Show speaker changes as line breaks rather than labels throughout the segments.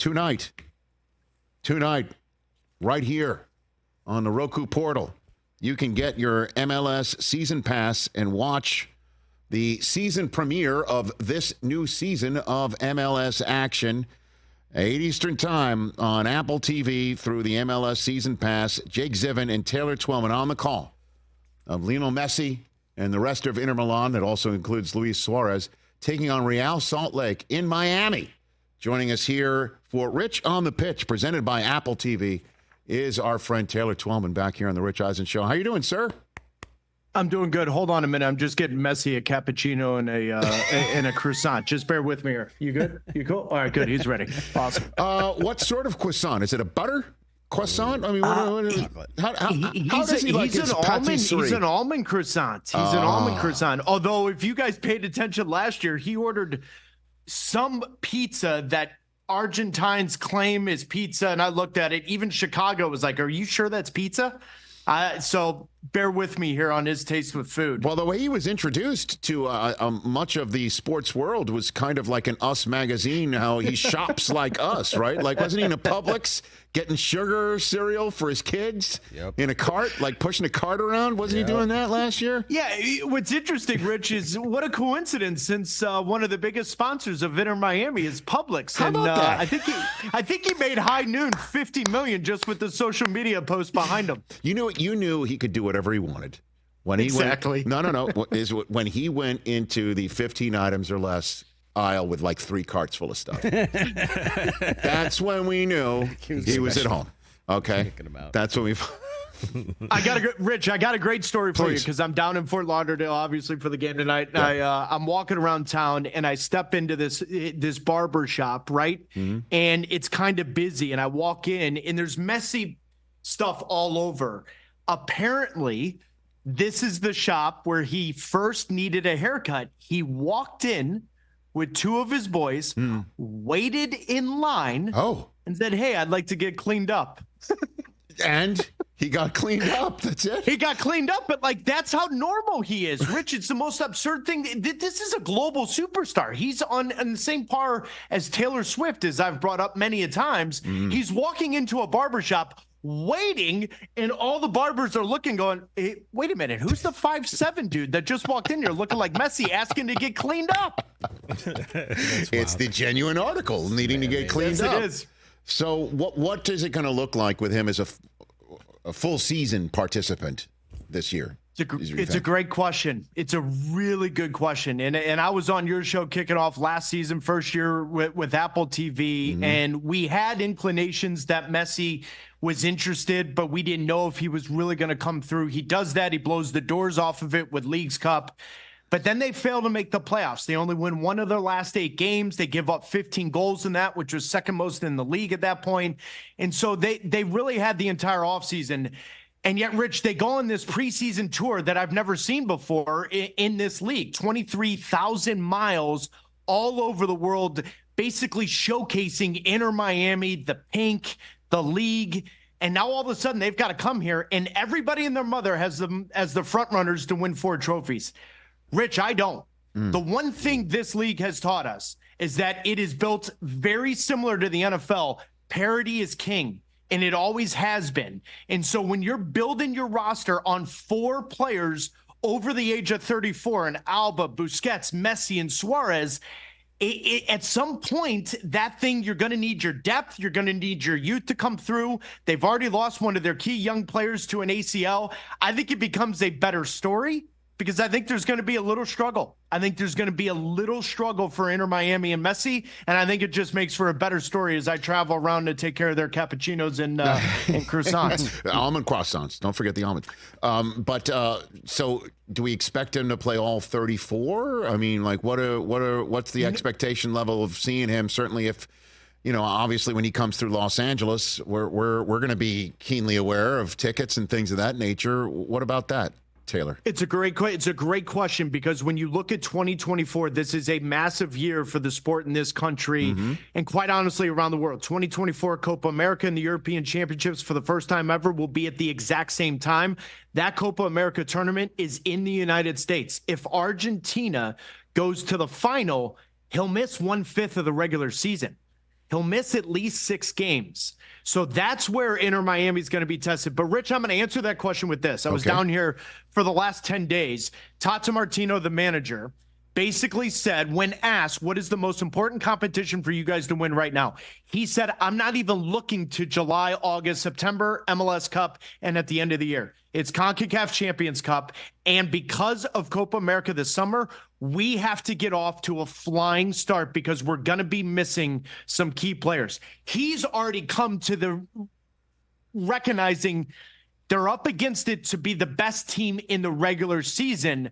tonight, right here on the Roku portal, you can get your MLS season pass and watch the season premiere of this new season of MLS action. 8 Eastern time on Apple TV through the MLS season pass. Jake Zivin and Taylor Twellman on the call of Lionel Messi and the rest of Inter Milan. That also includes Luis Suarez taking on Real Salt Lake in Miami. Joining us here for Rich on the Pitch, presented by Apple TV, is our friend Taylor Twellman back here on the Rich Eisen Show. How you doing, sir?
I'm doing good. Hold on a minute. I'm just getting Messi a cappuccino and a croissant. Just bear with me here. You good? You cool? All right, good. He's ready. Awesome.
What sort of croissant? Is it a butter croissant? I mean, how does he like his pâtisserie?
He's an almond croissant. He's an almond croissant. Although, if you guys paid attention last year, he ordered some pizza that Argentines claim is pizza, and I looked at it. Even Chicago was like, "Are you sure that's pizza?" So bear with me here on his taste with food.
Well, the way he was introduced to much of the sports world was kind of like an Us magazine, how he shops like us, right? Like, wasn't he in a Publix getting sugar cereal for his kids in a cart, like pushing a cart around? Wasn't he doing that last year?
Yeah. What's interesting, Rich, is what a coincidence, since one of the biggest sponsors of Inter Miami is Publix.
How about that?
I think he made high noon $50 million just with the social media post behind him.
You knew he could do whatever he wanted. When he
exactly.
Is when he went into the 15 items or less aisle with like 3 carts full of stuff. That's when we knew he was at home. Okay, that's when we.
Rich, I got a great story for you, because I'm down in Fort Lauderdale, obviously, for the game tonight. Yeah. I'm walking around town, and I step into this barber shop, right? Mm-hmm. And it's kind of busy, and I walk in, and there's Messi stuff all over. Apparently, this is the shop where he first needed a haircut. He walked in with 2 of his boys, waited in line, and said, "Hey, I'd like to get cleaned up."
And he got cleaned up. That's it.
He got cleaned up, but that's how normal he is. Rich, it's the most absurd thing. This is a global superstar. He's on the same par as Taylor Swift, as I've brought up many a times. He's walking into a barbershop waiting, and all the barbers are looking, going, "Hey, wait a minute, who's the 5'7" dude that just walked in here looking like Messi, asking to get cleaned up?"
It's the genuine article needing to get cleaned up. It is. So what is it going to look like with him as a full season participant this year?
It's a great question. It's a really good question. And I was on your show kicking off last season, first year with Apple TV, and we had inclinations that Messi was interested, but we didn't know if he was really going to come through. He does that. He blows the doors off of it with Leagues Cup. But then they fail to make the playoffs. They only win 1 of their last 8 games. They give up 15 goals in that, which was second most in the league at that point. And so they really had the entire offseason. And yet, Rich, they go on this preseason tour that I've never seen before in this league. 23,000 miles all over the world, basically showcasing Inter Miami, the pink, the league. And now all of a sudden they've got to come here, and everybody and their mother has them as the front runners to win 4 trophies. Rich, I don't. The one thing this league has taught us is that it is built very similar to the NFL. Parity is king, and it always has been. And so when you're building your roster on 4 players over the age of 34, and Alba, Busquets, Messi, and Suarez, at some point, that thing, you're going to need your depth. You're going to need your youth to come through. They've already lost one of their key young players to an ACL. I think it becomes a better story, because I think there's going to be a little struggle. I think there's going to be a little struggle for Inter Miami and Messi, and I think it just makes for a better story as I travel around to take care of their cappuccinos and croissants.
Almond croissants. Don't forget the almond. So do we expect him to play all 34? I mean, like, what's the expectation level of seeing him? Certainly, if obviously when he comes through Los Angeles, we're going to be keenly aware of tickets and things of that nature. What about that, Taylor?
It's a great question, because when you look at 2024, this is a massive year for the sport in this country and quite honestly around the world. 2024 Copa America and the European Championships for the first time ever will be at the exact same time. That Copa America tournament is in the United States. If Argentina goes to the final, he'll miss 1/5 of the regular season. he'll miss at least 6 games. So that's where Inter Miami is going to be tested. But Rich, I'm going to answer that question with this. I was down here for the last 10 days. Tata Martino, the manager, basically said, when asked, what is the most important competition for you guys to win right now? He said, I'm not even looking to July, August, September, MLS Cup, and at the end of the year. It's CONCACAF Champions Cup. And because of Copa America this summer, we have to get off to a flying start because we're going to be missing some key players. He's already come to the recognizing they're up against it to be the best team in the regular season,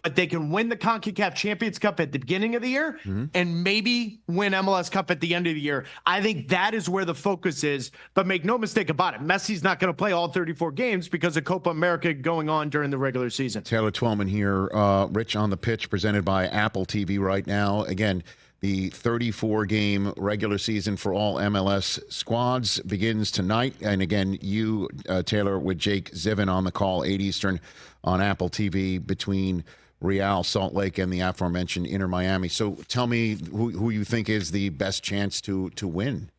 but they can win the CONCACAF Champions Cup at the beginning of the year and maybe win MLS Cup at the end of the year. I think that is where the focus is, but make no mistake about it. Messi's not going to play all 34 games because of Copa America going on during the regular season.
Taylor Twellman here, Rich on the Pitch, presented by Apple TV right now. Again, the 34-game regular season for all MLS squads begins tonight. And again, you, Taylor, with Jake Zivin on the call, 8 Eastern on Apple TV between Real Salt Lake and the aforementioned Inter Miami. So tell me who you think is the best chance to win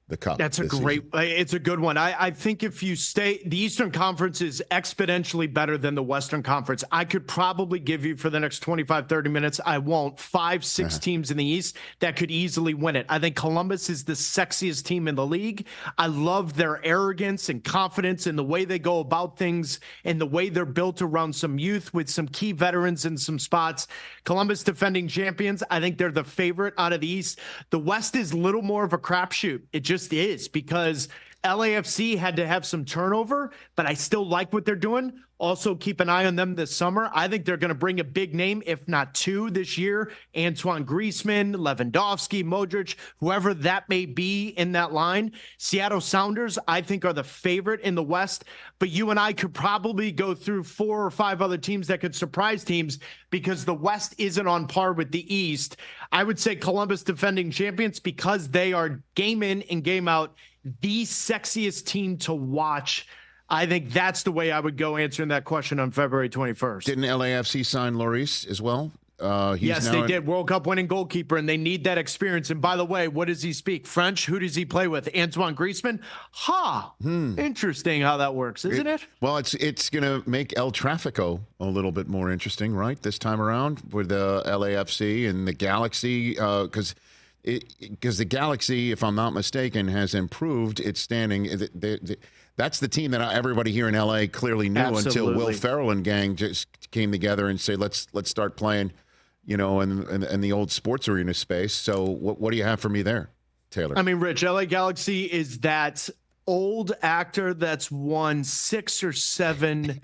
the Cup.
That's it's a good one. I think if you stay, the Eastern Conference is exponentially better than the Western Conference. I could probably give you for the next 25, 30 minutes, I won't, 5, 6 teams in the East that could easily win it. I think Columbus is the sexiest team in the league. I love their arrogance and confidence in the way they go about things and the way they're built around some youth with some key veterans in some spots. Columbus defending champions. I think they're the favorite out of the East. The West is a little more of a crapshoot. It just is because LAFC had to have some turnover, but I still like what they're doing. Also, keep an eye on them this summer. I think they're going to bring a big name, if not 2 this year. Antoine Griezmann, Lewandowski, Modric, whoever that may be in that line. Seattle Sounders, I think, are the favorite in the West. But you and I could probably go through 4 or 5 other teams that could surprise teams because the West isn't on par with the East. I would say Columbus defending champions because they are game in and game out the sexiest team to watch. I think that's the way I would go answering that question on February 21st.
Didn't LAFC sign Lloris as well?
Yes, they did. World Cup winning goalkeeper, and they need that experience. And by the way, what does he speak? French? Who does he play with? Antoine Griezmann? Interesting how that works, isn't it?
Well, it's going to make El Tráfico a little bit more interesting, right, this time around with the LAFC and the Galaxy, because the Galaxy, if I'm not mistaken, has improved its standing. That's the team that everybody here in LA clearly knew until Will Ferrell and gang just came together and said, let's start playing, in the old sports arena space. So what do you have for me there, Taylor?
I mean, Rich, LA Galaxy is that old actor that's won 6 or 7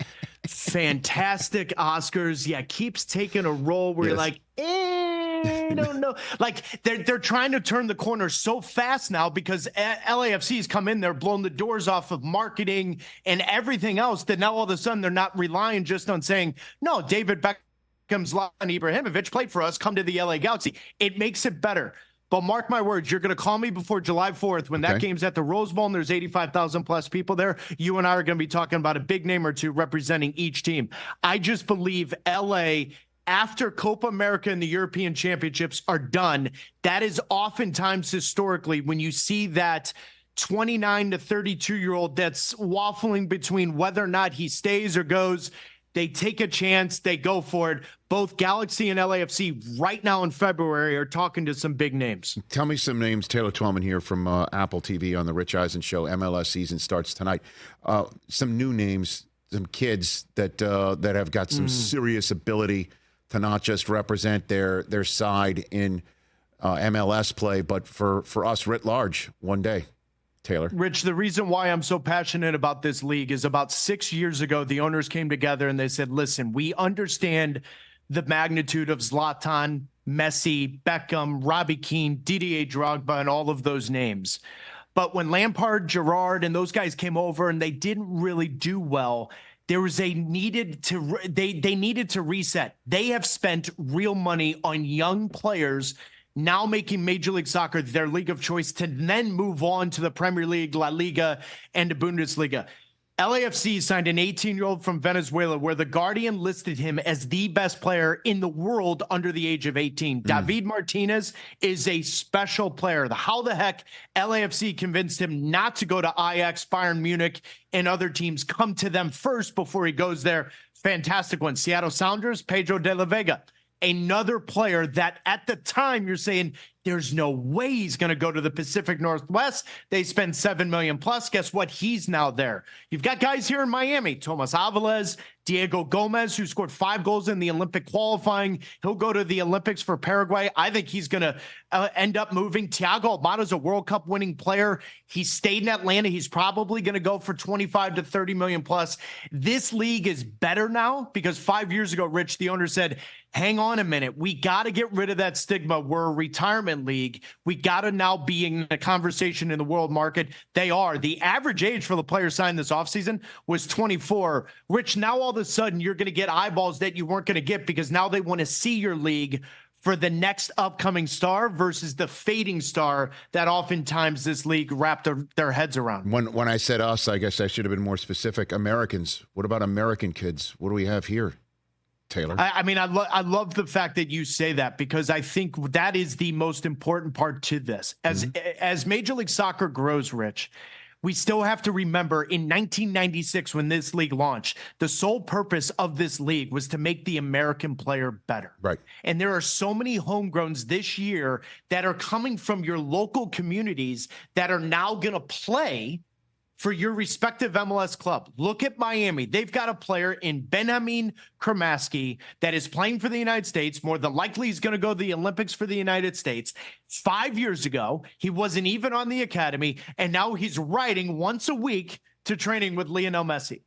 fantastic Oscars. Yeah, keeps taking a role where you're like, I don't know. Like they're trying to turn the corner so fast now because LAFC's come in there, blown the doors off of marketing and everything else that now all of a sudden they're not relying just on saying, no, David Beckham's Zlatan Ibrahimovic played for us, come to the LA Galaxy. It makes it better. But mark my words, you're going to call me before July 4th when that game's at the Rose Bowl and there's 85,000 plus people there. You and I are going to be talking about a big name or two representing each team. I just believe LA, after Copa America and the European Championships are done, that is oftentimes historically when you see that 29 to 32-year-old that's waffling between whether or not he stays or goes, they take a chance, they go for it. Both Galaxy and LAFC right now in February are talking to some big names.
Tell me some names. Taylor Twellman here from Apple TV on the Rich Eisen Show. MLS season starts tonight. Some new names, some kids that have got some serious ability to not just represent their side in MLS play, but for us writ large one day. Taylor.
Rich, the reason why I'm so passionate about this league is about 6 years ago, the owners came together and they said, listen, we understand the magnitude of Zlatan, Messi, Beckham, Robbie Keane, Didier Drogba, and all of those names. But when Lampard, Gerrard, and those guys came over and they didn't really do well, there was they needed to reset. They have spent real money on young players now making Major League Soccer their league of choice to then move on to the Premier League, La Liga, and the Bundesliga. LAFC signed an 18-year-old from Venezuela where the Guardian listed him as the best player in the world under the age of 18. David Martinez is a special player. How the heck LAFC convinced him not to go to Ajax, Bayern Munich, and other teams, come to them first before he goes there. Fantastic one. Seattle Sounders, Pedro de la Vega. Another player that at the time you're saying there's no way he's going to go to the Pacific Northwest. They spend $7 million plus. Guess what? He's now there. You've got guys here in Miami, Tomas Aviles, Diego Gomez, who scored 5 goals in the Olympic qualifying. He'll go to the Olympics for Paraguay. I think he's going to end up moving. Thiago Almada's a World Cup winning player. He stayed in Atlanta. He's probably going to go for 25 to 30 million plus. This league is better now because 5 years ago, Rich, the owner said, hang on a minute. We got to get rid of that stigma. We're a retirement league. We got to now be in a conversation in the world market. They are. The average age for the player signed this offseason was 24. Rich, now all of a sudden you're going to get eyeballs that you weren't going to get because now they want to see your league for the next upcoming star versus the fading star that oftentimes this league wrapped their heads around.
When I said us, I guess I should have been more specific. Americans. What about American kids? What do we have here, Taylor?
I mean, I love the fact that you say that because I think that is the most important part to this. As Major League Soccer grows, Rich, we still have to remember in 1996 when this league launched, the sole purpose of this league was to make the American player better.
Right.
And there are so many homegrowns this year that are coming from your local communities that are now going to play for your respective MLS club. Look at Miami. They've got a player in Benjamin Kramaski that is playing for the United States. More than likely, he's going to go to the Olympics for the United States. 5 years ago, he wasn't even on the academy, and now he's riding once a week to training with Lionel Messi.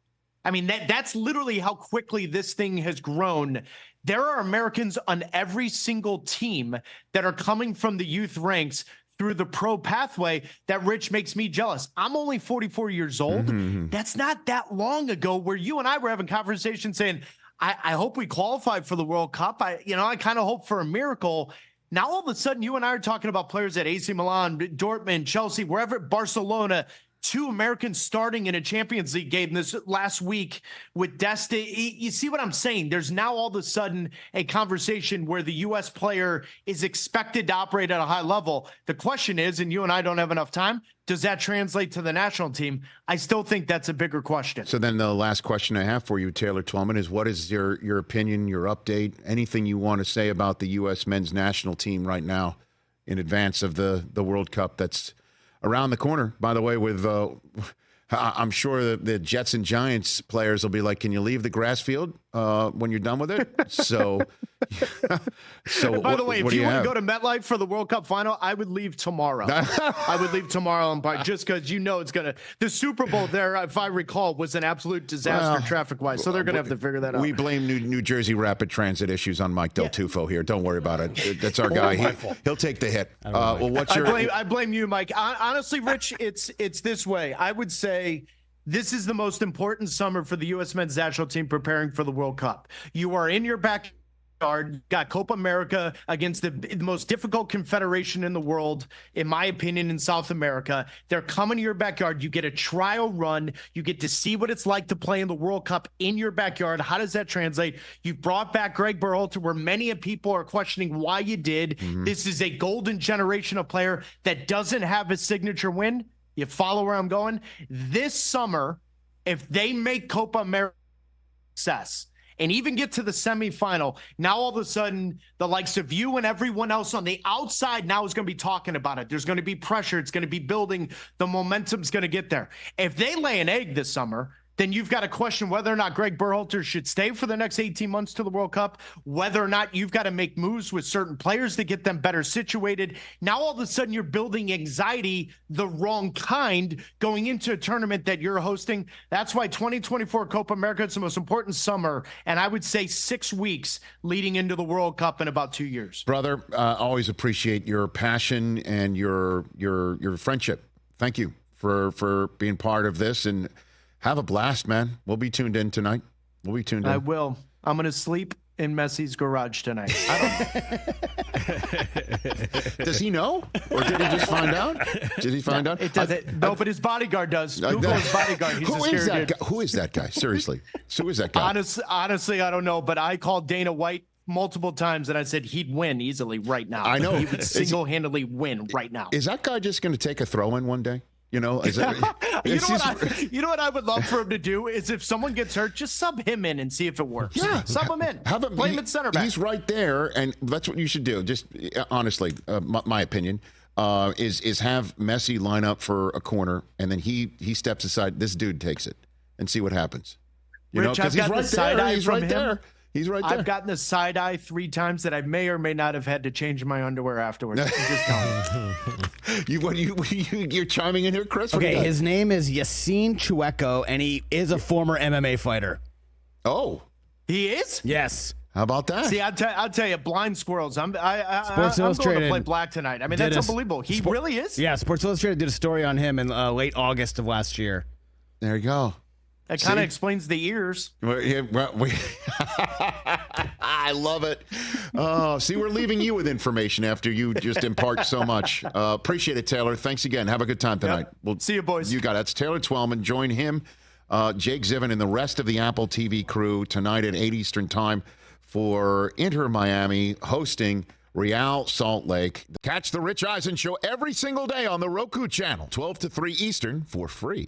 I mean, that's literally how quickly this thing has grown. There are Americans on every single team that are coming from the youth ranks through the pro pathway that, Rich, makes me jealous. I'm only 44 years old. That's not that long ago where you and I were having conversations saying, I hope we qualify for the World Cup. I kind of hope for a miracle. Now, all of a sudden, you and I are talking about players at AC Milan, Dortmund, Chelsea, wherever, Barcelona, 2 Americans starting in a Champions League game this last week with Deste. You see what I'm saying? There's now all of a sudden a conversation where the U.S. player is expected to operate at a high level. The question is, and you and I don't have enough time, does that translate to the national team? I still think that's a bigger question.
So then the last question I have for you, Taylor Twellman, is what is your opinion, your update, anything you want to say about the U.S. men's national team right now in advance of the World Cup that's around the corner, by the way, with I'm sure the Jets and Giants players will be like, can you leave the grass field when you're done with it? So
by the way, if you want to go to MetLife for the World Cup final, I would leave tomorrow. I would leave tomorrow just because it's going to. The Super Bowl there, if I recall, was an absolute disaster traffic-wise. So they're going to have to figure that out.
We blame New Jersey rapid transit issues on Mike Del Tufo here. Don't worry about it. That's our guy. He'll take the hit.
I blame you, Mike. Honestly, Rich, it's this way. I would say this is the most important summer for the U.S. men's national team preparing for the World Cup. You are in your backyard, got Copa America against the most difficult confederation in the world, in my opinion, in South America. They're coming to your backyard. You get a trial run. You get to see what it's like to play in the World Cup in your backyard. How does that translate? You've brought back Greg Berhalter, where many people are questioning why you did. This is a golden generation of player that doesn't have a signature win. You follow where I'm going? This summer, if they make Copa America success and even get to the semifinal, now all of a sudden the likes of you and everyone else on the outside now is going to be talking about it. There's going to be pressure. It's going to be building. The momentum's going to get there. If they lay an egg this summer, then you've got to question whether or not Greg Berhalter should stay for the next 18 months to the World Cup, whether or not you've got to make moves with certain players to get them better situated. Now, all of a sudden, you're building anxiety, the wrong kind, going into a tournament that you're hosting. That's why 2024 Copa America is the most important summer, and I would say 6 weeks leading into the World Cup in about 2 years.
Brother, always appreciate your passion and your friendship. Thank you for being part of this, and have a blast, man. We'll be tuned in tonight. I
will. I'm going to sleep in Messi's garage tonight. I
don't know. Does he know? Or did he just find out? Did he find out?
It doesn't. No, but his bodyguard does. Google his bodyguard. He's
who is that guy? Who is that guy? Seriously. Who is that guy?
Honestly, I don't know, but I called Dana White multiple times and I said he'd win easily right now.
I know.
He would single-handedly win right now.
Is that guy just going to take a throw-in one day? You know,
you know what I would love for him to do is if someone gets hurt, just sub him in and see if it works.
Yeah,
sub him in. Play him at center back.
He's right there, and that's what you should do. Just honestly, my opinion is have Messi line up for a corner, and then he steps aside. This dude takes it, and see what happens. You know, because he's right there. He's right there. He's right there.
I've gotten the side eye 3 times that I may or may not have had to change my underwear afterwards.
You're chiming in here, Chris?
Okay, his name is Yassine Chueco, and he is a former MMA fighter.
Oh.
He is?
Yes.
How about that?
See, I'll tell you, blind squirrels. I'm
Sports
going
Illustrated
to play black tonight. I mean, that's unbelievable. He really is?
Yeah, Sports Illustrated did a story on him in late August of last year.
There you go.
That kind of explains the ears.
I love it. See, we're leaving you with information after you just impart so much. Appreciate it, Taylor. Thanks again. Have a good time tonight.
Yep.
We'll
see you, boys.
You got it. That's Taylor Twellman. Join him, Jake Zivin, and the rest of the Apple TV crew tonight at 8 Eastern Time for Inter Miami hosting Real Salt Lake. Catch the Rich Eisen Show every single day on the Roku channel, 12 to 3 Eastern, for free.